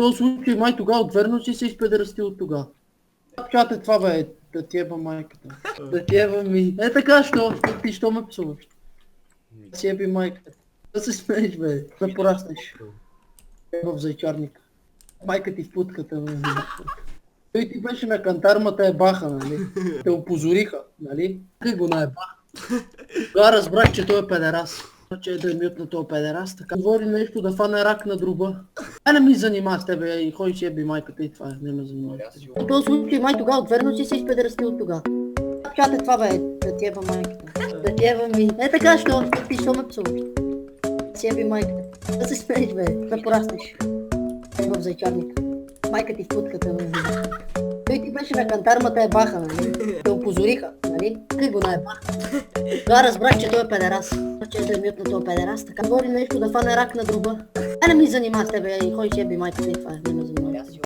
този случай май тогава от верно си се изпедерасти от тогава. Чате това бе, да ти еба майката. Да ти еба ми. Е така, ти що ме псуваш? Да си еби майката. Да се смееш бе, да пораснеш. В зайчарника. Майка ти в путката бе. Той ти беше на кантармата ебаха, нали? Те опозориха, нали? Къй го наебаха. Тогава разбрах, че той е педерас. Че е да е мют на този педерас, така говори нещо да фане рак на друга. Не ми занимава с тебе и ходи си еби майката и това е, не ме занимава. В този случай май тогава от верно си се изпедерасти от тогава. Чате това бе, да ти еба майката. Да ти еба ми. Е така, ти що ме псуваш? Да си еби майката. Да се смееш бе, да пораснеш. В зайчарника. Майка ти в путката бе. Той ти беше на кантармата ебаха, нали? Те опозориха, нали? Къй го наебаха. Тогава разбрах, че той е педерас. Че е да е мют на този педерас, така говори нещо да фане рак на друга. Не ми занимава с тебе и ходи си еби майката и това е, не ме занимава.